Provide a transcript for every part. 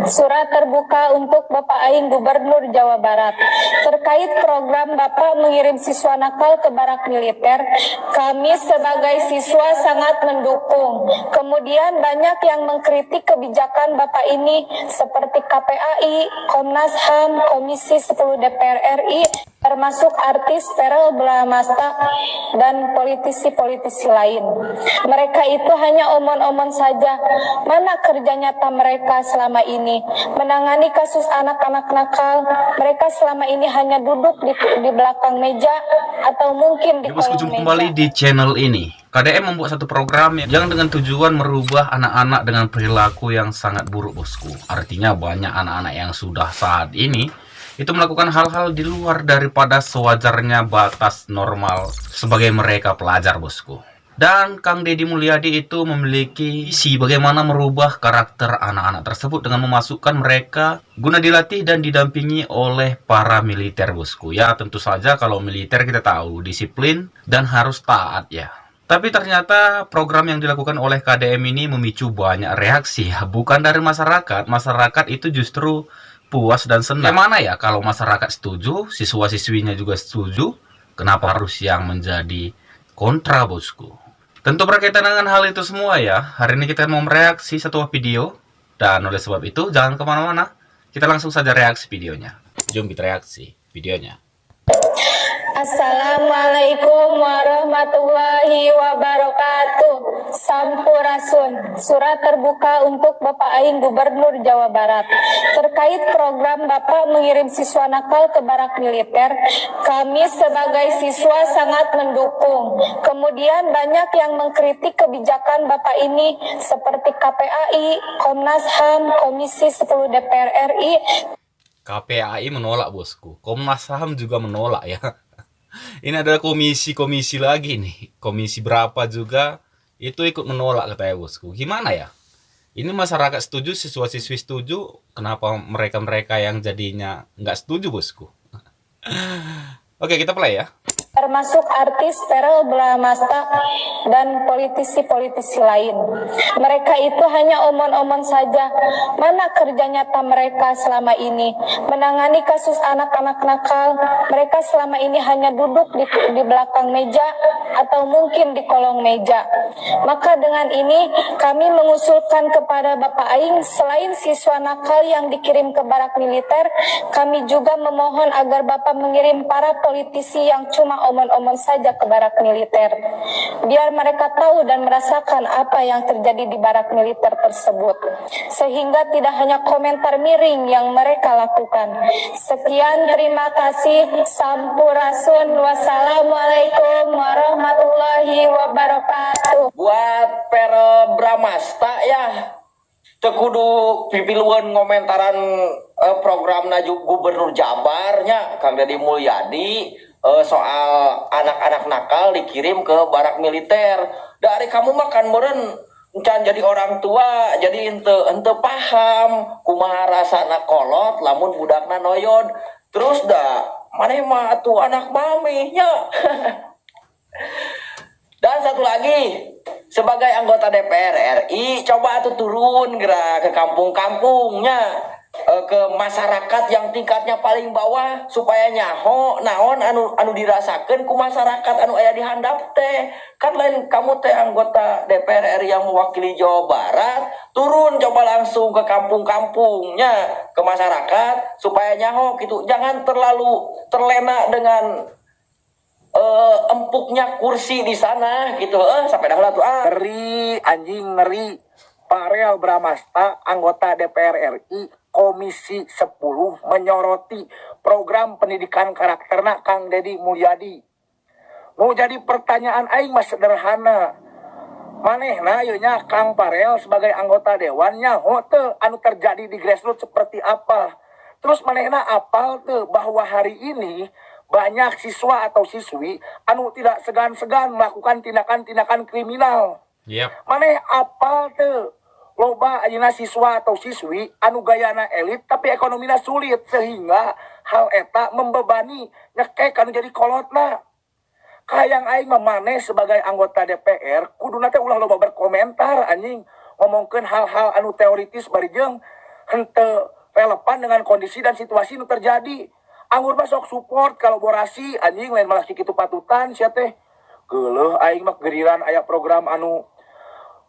Surat terbuka untuk Bapak Aing Gubernur Jawa Barat. Terkait program Bapak mengirim siswa nakal ke barak militer, kami sebagai siswa sangat mendukung. Kemudian banyak yang mengkritik kebijakan Bapak ini seperti KPAI, Komnas HAM, Komisi 10 DPR RI, termasuk artis Verrel Bramasta dan politisi-politisi lain. Mereka itu hanya omon-omon saja. Mana kerja nyata mereka selama ini? Menangani kasus anak-anak nakal, mereka selama ini hanya duduk di belakang meja atau mungkin di kolong meja. Kembali di channel ini. KDM membuat satu program yang dengan tujuan merubah anak-anak dengan perilaku yang sangat buruk, bosku. Artinya banyak anak-anak yang sudah saat ini itu melakukan hal-hal di luar daripada sewajarnya batas normal sebagai mereka pelajar, bosku. Dan Kang Deddy Mulyadi itu memiliki visi bagaimana merubah karakter anak-anak tersebut dengan memasukkan mereka guna dilatih dan didampingi oleh para militer, bosku. Ya, tentu saja kalau militer kita tahu disiplin dan harus taat ya. Tapi ternyata program yang dilakukan oleh KDM ini memicu banyak reaksi ya. Bukan dari masyarakat. Masyarakat itu justru puas dan senang. Gimana ya kalau masyarakat setuju, siswa-siswinya juga setuju, kenapa harus yang menjadi kontra, bosku? Tentu berkaitan dengan hal itu semua ya. Hari ini kita mau mereaksi satu video. Dan oleh sebab itu jangan kemana-mana. Kita langsung saja reaksi videonya. Jom kita reaksi videonya. Assalamualaikum warahmatullahi wabarakatuh. Sampurasun. Surat terbuka untuk Bapak Aing Gubernur Jawa Barat. Terkait program Bapak mengirim siswa nakal ke barak militer, kami sebagai siswa sangat mendukung. Kemudian banyak yang mengkritik kebijakan Bapak ini seperti KPAI, Komnas HAM, Komisi 10 DPR RI. KPAI menolak, bosku. Komnas HAM juga menolak ya. Ini adalah komisi-komisi lagi nih. Komisi berapa juga itu ikut menolak, katanya, bosku. Gimana ya? Ini masyarakat setuju, siswa-siswi setuju. Kenapa mereka-mereka yang jadinya nggak setuju, bosku? Oke, kita play ya. Termasuk artis Verrel Bramasta dan politisi-politisi lain. Mereka itu hanya omon-omon saja. Mana kerja nyata mereka selama ini? Menangani kasus anak-anak nakal, mereka selama ini hanya duduk di belakang meja atau mungkin di kolong meja. Maka dengan ini kami mengusulkan kepada Bapak Aing, selain siswa nakal yang dikirim ke barak militer, kami juga memohon agar Bapak mengirim para politisi yang cuma omon-omon saja ke barak militer, biar mereka tahu dan merasakan apa yang terjadi di barak militer tersebut, sehingga tidak hanya komentar miring yang mereka lakukan. Sekian, terima kasih. Sampurasun. Wassalamualaikum warahmatullahi wabarakatuh. Buat Verrel Bramasta ya, tekudu pipiluan ngomentaran program Gubernur Jabarnya Kang Deddy Mulyadi soal anak-anak nakal dikirim ke barak militer. Dari kamu makan meren encan jadi orang tua, jadi ente paham kumaha rasana kolot lamun budakna noyod. Terus dah maneh mah atuh anak mamihnya. Dan satu lagi, sebagai anggota DPR RI, coba tuh turun gerak ke kampung-kampungnya, ke masyarakat yang tingkatnya paling bawah, supaya nyaho naon anu dirasakan ku masyarakat anu aya di handap teh. Kan lain kamu teh anggota DPR RI yang mewakili Jawa Barat, turun coba langsung ke kampung-kampungnya, ke masyarakat, supaya nyaho gitu. Jangan terlalu terlena dengan empuknya kursi di sana gitu. Sampai dah lah tuh ngeri anjing ngeri. Verrel Bramasta, anggota DPR RI Komisi 10, menyoroti program pendidikan karakterna Kang Deddy Mulyadi. Mau jadi pertanyaan aing mah sederhana. Manehna yeuna nya Kang Verrel sebagai anggota dewannya teu anu terjadi di grassroots seperti apa. Terus manehna apal teu bahwa hari ini banyak siswa atau siswi anu tidak segan-segan melakukan tindakan-tindakan kriminal. Yep. Maneh apal teu loba ayeuna siswa atau siswi anu gayana elit tapi ekonomina sulit, sehingga hal eta membebani nyekek anu jadi kolotna. Kayang aing memaneh sebagai anggota DPR kuduna teh ulah loba berkomentar anjing, ngomongkeun hal-hal anu teoritis bari jeung henteu relevan dengan kondisi dan situasi nu terjadi. Anggur mah sok support kolaborasi anjing lain malah kitu patutan sia teh. Geuleuh aing mah geriran aya program anu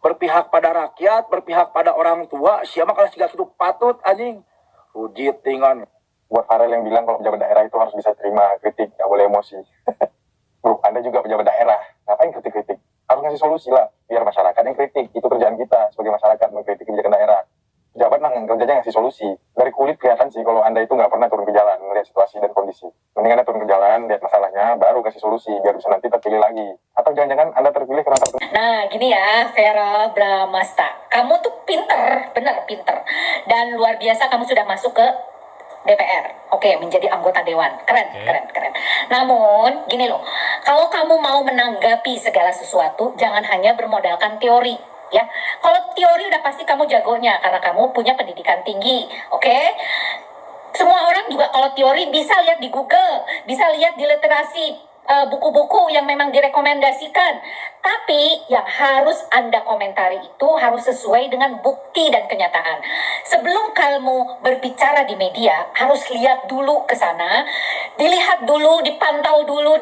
berpihak pada rakyat, berpihak pada orang tua, sia mah kalau siga kitu patut anjing. Rujit tingan. Buat Farel yang bilang kalau pejabat daerah itu harus bisa terima kritik, nggak boleh emosi. Bro, Anda juga pejabat daerah, ngapain kritik-kritik? Harus ngasih solusi lah, biar masyarakat yang kritik. Itu kerjaan kita sebagai masyarakat, mengkritik kebijakan daerah. Pejabat mah kerjanya ngasih solusi. Dari kulit kelihatan sih kalau Anda itu nggak pernah turun ke jalan, melihat situasi dan kondisi. Mending Anda turun ke jalan, lihat masalahnya, baru kasih solusi, biar bisa nanti terpilih lagi. Atau jangan-jangan Anda terpilih karena Nah, gini ya, Vera Bramasta. Kamu tuh pinter, bener pinter. Dan luar biasa kamu sudah masuk ke DPR. Oke, menjadi anggota dewan. Keren, keren. Namun, gini loh. Kalau kamu mau menanggapi segala sesuatu, jangan hanya bermodalkan teori. Ya, kalau teori udah pasti kamu jagonya karena kamu punya pendidikan tinggi. Oke? Semua orang juga kalau teori bisa lihat di Google, bisa lihat di literasi buku-buku yang memang direkomendasikan. Tapi yang harus Anda komentari itu harus sesuai dengan bukti dan kenyataan. Sebelum kamu berbicara di media, harus lihat dulu ke sana, dilihat dulu, dipantau dulu,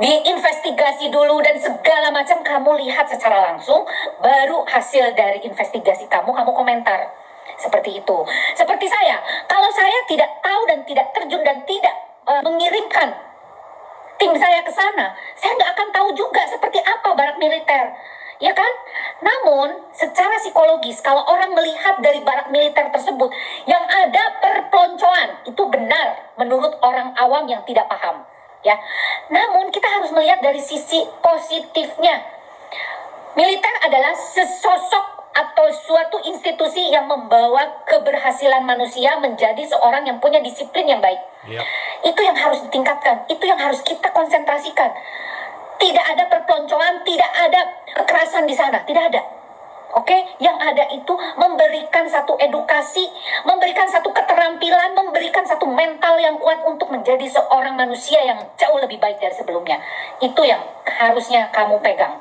diinvestigasi dulu, dan segala macam kamu lihat secara langsung, baru hasil dari investigasi kamu komentar. Seperti itu. Seperti saya, kalau saya tidak tahu dan tidak terjun dan tidak mengirimkan tim saya ke sana, saya nggak akan tahu juga seperti apa barak militer, ya kan? Namun, secara psikologis, kalau orang melihat dari barak militer tersebut, yang ada perpeloncoan, itu benar menurut orang awam yang tidak paham, ya. Namun, kita harus melihat dari sisi positifnya. Militer adalah sesosok atau suatu institusi yang membawa keberhasilan manusia menjadi seorang yang punya disiplin yang baik. Yep. Itu yang harus ditingkatkan, itu yang harus kita konsentrasikan. Tidak ada perpeloncoan, tidak ada kekerasan di sana, tidak ada. Oke, yang ada itu memberikan satu edukasi, memberikan satu keterampilan, memberikan satu mental yang kuat untuk menjadi seorang manusia yang jauh lebih baik dari sebelumnya. Itu yang harusnya kamu pegang.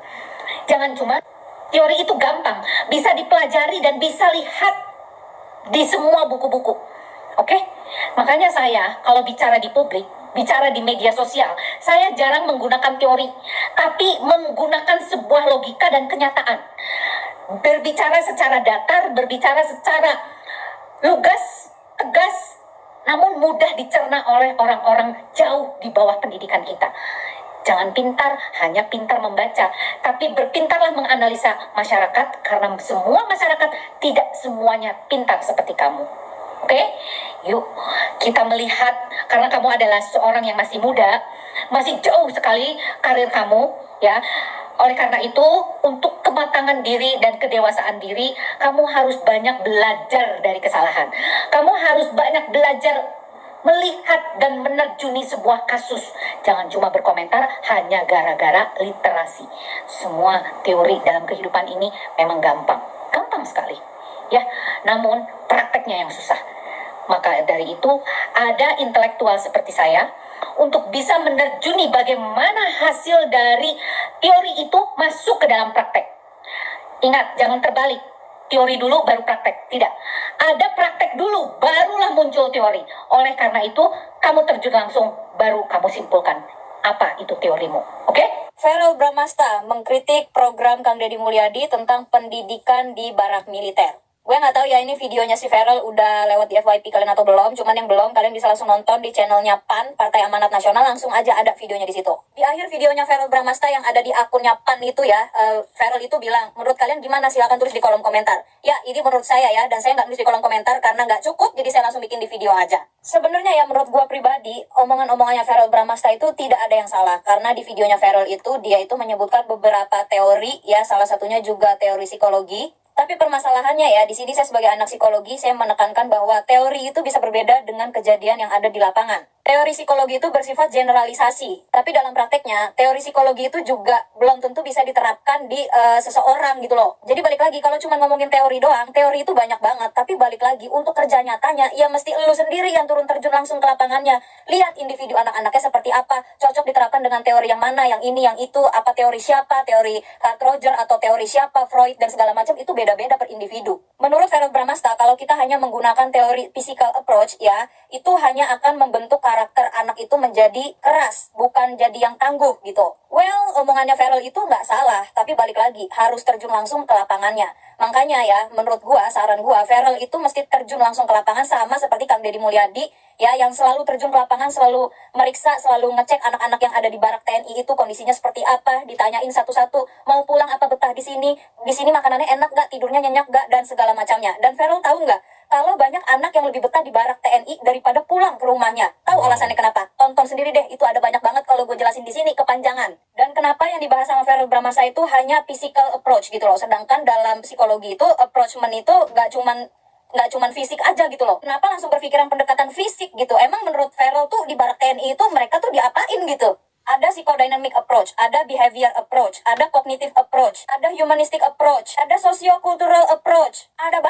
Jangan cuma teori itu gampang, bisa dipelajari dan bisa lihat di semua buku-buku. Oke? Makanya saya kalau bicara di publik, bicara di media sosial, saya jarang menggunakan teori, tapi menggunakan sebuah logika dan kenyataan. Berbicara secara datar, berbicara secara lugas, tegas, namun mudah dicerna oleh orang-orang jauh di bawah pendidikan kita. Jangan pintar, hanya pintar membaca, tapi berpintarlah menganalisa masyarakat, karena semua masyarakat tidak semuanya pintar seperti kamu. Oke? Yuk, kita melihat, karena kamu adalah seorang yang masih muda, masih jauh sekali karir kamu, ya. Oleh karena itu, untuk kematangan diri dan kedewasaan diri, kamu harus banyak belajar dari kesalahan. Kamu harus banyak belajar melihat dan menerjuni sebuah kasus. Jangan cuma berkomentar hanya gara-gara literasi. Semua teori dalam kehidupan ini memang gampang sekali, ya. Namun prakteknya yang susah. Maka dari itu ada intelektual seperti saya untuk bisa menerjuni bagaimana hasil dari teori itu masuk ke dalam praktek. Ingat, jangan terbalik. Teori dulu baru praktek. Tidak. Ada praktek dulu, barulah muncul teori. Oleh karena itu, kamu terjun langsung, baru kamu simpulkan apa itu teorimu. Oke? Vera Bramasta mengkritik program Kang Deddy Mulyadi tentang pendidikan di barak militer. Gue nggak tahu ya ini videonya si Ferel udah lewat di FYP kalian atau belum. Cuman yang belum, kalian bisa langsung nonton di channelnya PAN, Partai Amanat Nasional. Langsung aja ada videonya di situ. Di akhir videonya Ferel Bramasta yang ada di akunnya PAN itu ya, Ferel itu bilang, menurut kalian gimana? Silahkan tulis di kolom komentar. Ya, ini menurut saya ya, dan saya nggak tulis di kolom komentar karena nggak cukup, jadi saya langsung bikin di video aja. Sebenarnya ya menurut gue pribadi, omongan-omongannya Ferel Bramasta itu tidak ada yang salah. Karena di videonya Ferel itu, dia itu menyebutkan beberapa teori, ya salah satunya juga teori psikologi. Tapi permasalahannya ya, di sini saya sebagai anak psikologi, saya menekankan bahwa teori itu bisa berbeda dengan kejadian yang ada di lapangan. Teori psikologi itu bersifat generalisasi, tapi dalam prakteknya teori psikologi itu juga belum tentu bisa diterapkan di seseorang gitu loh. Jadi balik lagi, kalau cuma ngomongin teori doang, teori itu banyak banget, tapi balik lagi untuk kerja nyatanya, ya mesti lu sendiri yang turun terjun langsung ke lapangannya. Lihat individu anak-anaknya seperti apa, cocok diterapkan dengan teori yang mana, yang ini, yang itu, apa teori siapa, teori Carl Roger atau teori siapa, Freud dan segala macam, itu beda-beda per individu. Menurut Feral Bramasta, kalau kita hanya menggunakan teori physical approach ya, itu hanya akan membentuk karakter anak itu menjadi keras, bukan jadi yang tangguh gitu. Well, omongannya Feral itu nggak salah, tapi balik lagi, harus terjun langsung ke lapangannya. Makanya ya, menurut gua, saran gua, Feral itu mesti terjun langsung ke lapangan sama seperti Kang Deddy Mulyadi, ya, yang selalu terjun ke lapangan, selalu meriksa, selalu ngecek anak-anak yang ada di barak TNI itu kondisinya seperti apa, ditanyain satu-satu, mau pulang apa betah di sini makanannya enak nggak, tidurnya nyenyak nggak, dan segala macamnya. Dan Feral tahu nggak, kalau banyak anak yang lebih betah di barak TNI daripada pulang ke rumahnya. Tahu alasannya kenapa? Tonton sendiri deh, itu ada banyak banget kalau gue jelasin di sini, kepanjangan. Dan kenapa yang dibahas sama Feral Bramasta itu hanya physical approach gitu loh, sedangkan dalam psikologi itu approachment itu nggak cuman fisik aja gitu loh. Kenapa langsung berpikiran pendekatan fisik gitu? Emang menurut Feral tuh di barak TNI itu mereka tuh diapain gitu? Ada psychodynamic approach, ada behavior approach, ada cognitive approach, ada humanistic approach, ada socio-cultural approach. Ada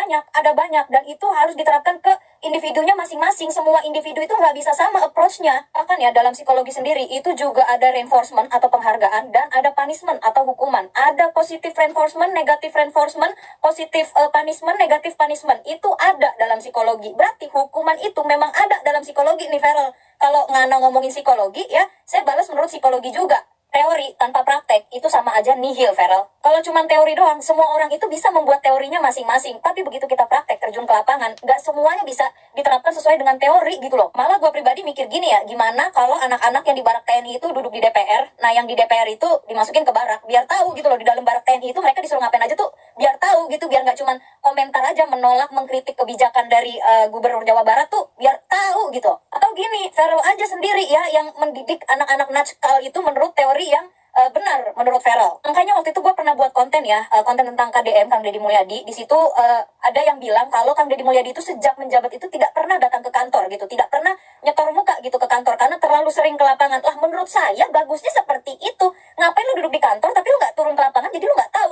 banyak, dan itu harus diterapkan ke individunya masing-masing. Semua individu itu nggak bisa sama approach-nya. Bahkan ya, dalam psikologi sendiri itu juga ada reinforcement atau penghargaan, dan ada punishment atau hukuman. Ada positive reinforcement, negative reinforcement, positive punishment, negative punishment. Itu ada dalam psikologi. Berarti hukuman itu memang ada dalam psikologi nih, Feral. Kalau Ngana ngomongin psikologi ya, saya balas menurut psikologi juga. Teori tanpa praktek itu sama aja nihil, Feral. Kalau cuma teori doang, semua orang itu bisa membuat teorinya masing-masing. Tapi begitu kita praktek terjun ke lapangan, nggak semuanya bisa diterapkan sesuai dengan teori gitu loh. Malah gue pribadi mikir gini ya, gimana kalau anak-anak yang di barak TNI itu duduk di DPR, nah yang di DPR itu dimasukin ke barak, biar tahu gitu loh, di dalam barak TNI itu mereka disuruh ngapain aja tuh, biar tahu gitu, biar nggak cuma komentar aja menolak, mengkritik kebijakan dari Gubernur Jawa Barat tuh, biar tahu gitu. Atau gini, Feral aja sendiri ya yang mendidik anak-anak nakal itu menurut teori yang benar menurut Feral. Makanya waktu itu gue pernah buat konten ya, konten tentang KDM, Kang Deddy Mulyadi. Di situ ada yang bilang kalau Kang Deddy Mulyadi itu sejak menjabat itu tidak pernah datang ke kantor gitu, tidak pernah nyetor muka gitu ke kantor karena terlalu sering ke lapangan. Lah menurut saya bagusnya seperti itu. Ngapain lu duduk di kantor tapi lu nggak turun ke lapangan, jadi lu nggak tahu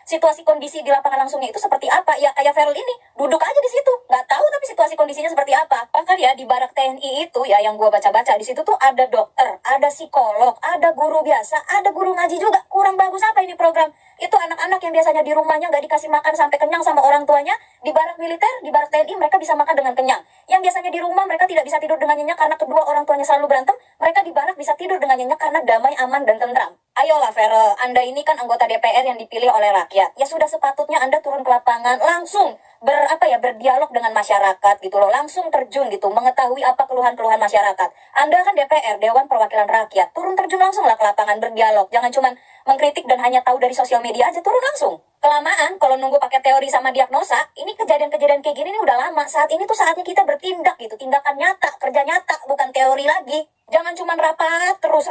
situasi kondisi di lapangan langsungnya itu seperti apa. Ya kayak Feral ini duduk aja di situ, nggak tahu tapi situasi kondisinya seperti apa. Bahkan ya di barak TNI itu ya yang gue baca-baca di situ tuh ada dokter, ada psikolog, ada guru biasa, ada guru ngaji juga. Kurang bagus apa ini program? Itu anak-anak yang biasanya di rumahnya nggak dikasih makan sampai kenyang sama orang tuanya, di barak militer, di barak TNI mereka bisa makan dengan kenyang. Yang biasanya di rumah mereka tidak bisa tidur dengan nyenyak karena kedua orang tuanya selalu berantem, mereka di barak bisa tidur dengan nyenyak karena damai, aman, dan tentram. Ayolah Feral, Anda ini kan anggota DPR yang dipilih oleh rakyat. Ya sudah sepatutnya Anda turun ke lapangan, langsung berdialog dengan masyarakat gitu loh, langsung terjun gitu, mengetahui apa keluhan-keluhan masyarakat. Anda kan DPR, Dewan Perwakilan Rakyat, turun terjun langsung lah ke lapangan, berdialog. Jangan cuma mengkritik dan hanya tahu dari sosial media aja, turun langsung. Kelamaan kalau nunggu pakai teori sama diagnosa, ini kejadian-kejadian kayak gini ini udah lama. Saat ini tuh saatnya kita bertindak gitu, tindakan nyata, kerja nyata, bukan teori lagi. Jangan cuma rapat, terus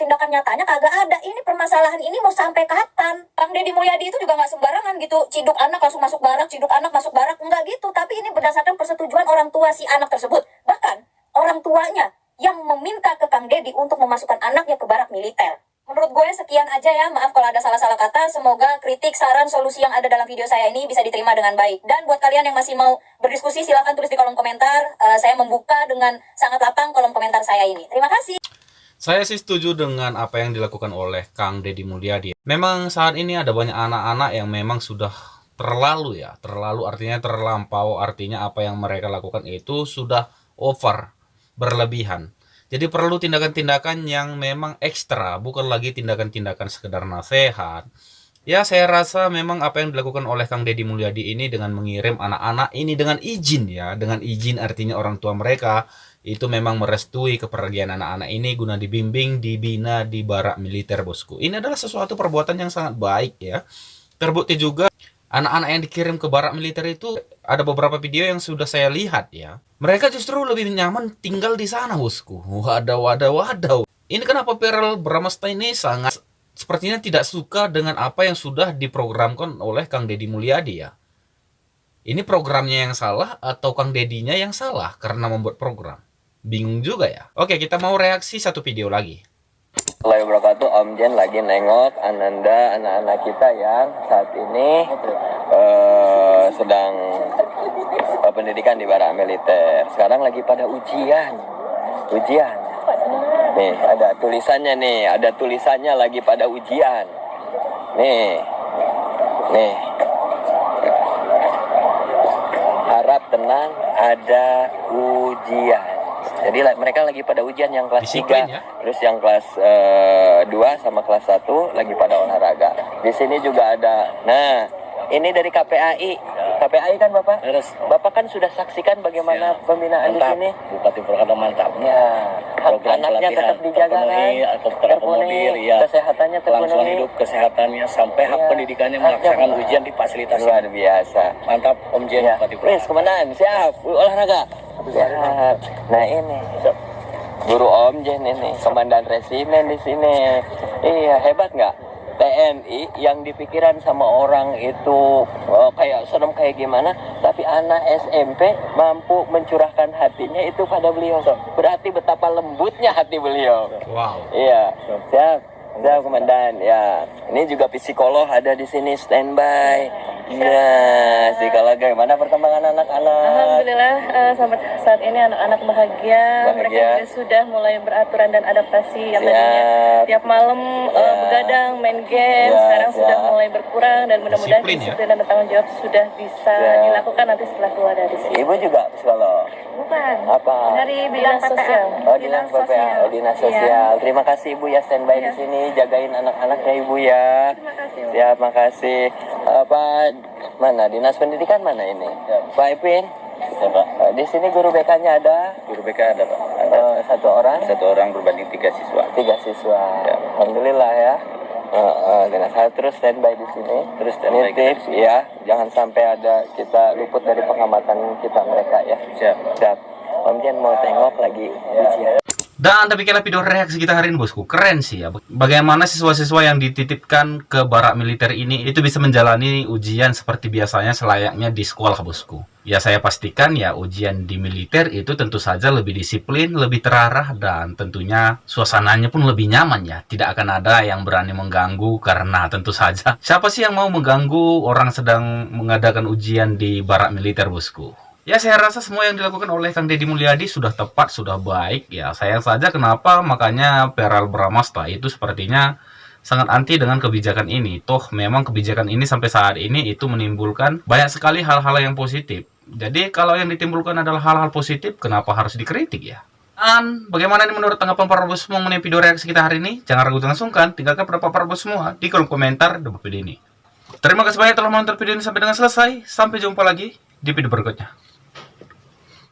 tindakan nyatanya kagak ada. Ini permasalahan ini mau sampai kapan? Kang Deddy Mulyadi itu juga nggak sembarangan gitu, ciduk anak langsung masuk barak, ciduk anak masuk barak, enggak gitu. Tapi ini berdasarkan persetujuan orang tua si anak tersebut. Bahkan orang tuanya yang meminta ke Kang Deddy untuk memasukkan anaknya ke barak militer. Menurut gue sekian aja ya, maaf kalau ada salah-salah kata. Semoga kritik, saran, solusi yang ada dalam video saya ini bisa diterima dengan baik. Dan buat kalian yang masih mau berdiskusi, silahkan tulis di kolom komentar. Saya membuka dengan sangat lapang kolom komentar saya ini. Terima kasih. Saya sih setuju dengan apa yang dilakukan oleh Kang Deddy Mulyadi. Memang saat ini ada banyak anak-anak yang memang sudah terlalu artinya terlampau, artinya apa yang mereka lakukan itu sudah over, berlebihan. Jadi perlu tindakan-tindakan yang memang ekstra, bukan lagi tindakan-tindakan sekedar nasihat. Ya, saya rasa memang apa yang dilakukan oleh Kang Deddy Mulyadi ini dengan mengirim anak-anak ini dengan izin ya, dengan izin artinya orang tua mereka itu memang merestui kepergian anak-anak ini guna dibimbing, dibina di barak militer, bosku. Ini adalah sesuatu perbuatan yang sangat baik ya. Terbukti juga anak-anak yang dikirim ke barak militer itu ada beberapa video yang sudah saya lihat ya. Mereka justru lebih nyaman tinggal di sana, bosku. Wadaw. Ini kenapa Feral Bramasta ini sangat sepertinya tidak suka dengan apa yang sudah diprogramkan oleh Kang Deddy Mulyadi ya. Ini programnya yang salah atau Kang Deddy-nya yang salah karena membuat program? Bingung juga ya. Oke, kita mau reaksi satu video lagi. Assalamualaikum warahmatullahi wabarakatuh. Om Jen lagi nengok Ananda, anak-anak kita yang saat ini sedang pendidikan di barak militer. Sekarang lagi pada ujian. Nih, ada tulisannya nih, ada tulisannya lagi pada ujian. Nih. Harap tenang, ada ujian. Jadi mereka lagi pada ujian yang kelas Disiplin, 3, ya? terus yang kelas 2 sama kelas 1 lagi pada olahraga. Di sini juga ada. Nah, ini dari KPAI. KPAI kan Bapak? Bapak kan sudah saksikan bagaimana pembinaan di sini. Bupati Purwakarta mantap. Ya, Program anaknya pelatihan tetap dijaga terpenuhi, kan? atau terakomodir, ya. Kesehatannya Kelangsungan terpenuhi. hidup, kesehatannya, sampai hak Ya. pendidikannya melaksanakan ujian difasilitasi. Luar biasa. Mantap Om Jen, Ya, Bupati Pris, Purwakarta. komandan, siap, olahraga. Siap. Nah ini, Guru Om Jen ini, komandan resimen di sini. Iya, hebat nggak? TNI yang dipikiran sama orang itu kayak serem kayak gimana, tapi anak SMP mampu mencurahkan hatinya itu pada beliau. Berarti betapa lembutnya hati beliau. Wow. Iya, siap komandan. Ya, ini juga psikolog ada di sini standby. Nah, psikolog gimana perkembangan anak-anak? Alhamdulillah sampai saat ini anak-anak bahagia. Mereka Bahagia. juga sudah mulai beraturan dan adaptasi yang Siap. tadinya tiap malam Ya. begadang main game, Ya, sekarang sudah siap. mulai berkurang dan mudah-mudahan Disiplin, ya? disiplin dan tanggung jawab sudah bisa Ya. dilakukan nanti setelah keluar dari sini. Ibu juga psikolog. Bukan. Apa? Dari bidang sosial. Oh, dinas PPA, dinas sosial. Terima kasih Ibu ya standby di sini, jagain anak-anaknya Ibu ya. Terima kasih. Siap, makasih. Mana dinas pendidikan mana ini? Pak Ipin. Di sini guru BK-nya ada? Guru BK ada Pak. Satu orang? Satu orang berbanding 3 siswa. 3 siswa. Alhamdulillah ya. Saya terus standby di sini. Terus standby Ini tips ya, jangan sampai ada kita luput dari pengamatan kita mereka ya. Siap. Om Jen mau tengok lagi ujian. Dan demikianlah video reaksi kita hari ini bosku. Keren sih ya. Bagaimana siswa-siswa yang dititipkan ke barak militer ini itu bisa menjalani ujian seperti biasanya selayaknya di sekolah bosku. Ya saya pastikan ya ujian di militer itu tentu saja lebih disiplin, lebih terarah, dan tentunya suasananya pun lebih nyaman ya. Tidak akan ada yang berani mengganggu karena tentu saja siapa sih yang mau mengganggu orang sedang mengadakan ujian di barak militer bosku. Ya saya rasa semua yang dilakukan oleh Kang Deddy Mulyadi sudah tepat, sudah baik. Ya sayang saja kenapa makanya Peral Bramasta itu sepertinya sangat anti dengan kebijakan ini. Toh memang kebijakan ini sampai saat ini itu menimbulkan banyak sekali hal-hal yang positif. Jadi kalau yang ditimbulkan adalah hal-hal positif, kenapa harus dikritik ya? Dan bagaimana ini menurut tanggapan para bos semua mengenai video reaksi kita hari ini? Jangan ragu, jangan sungkan, tinggalkan pendapat para bos semua di kolom komentar di bawah video ini. Terima kasih banyak telah menonton video ini sampai dengan selesai. Sampai jumpa lagi di video berikutnya.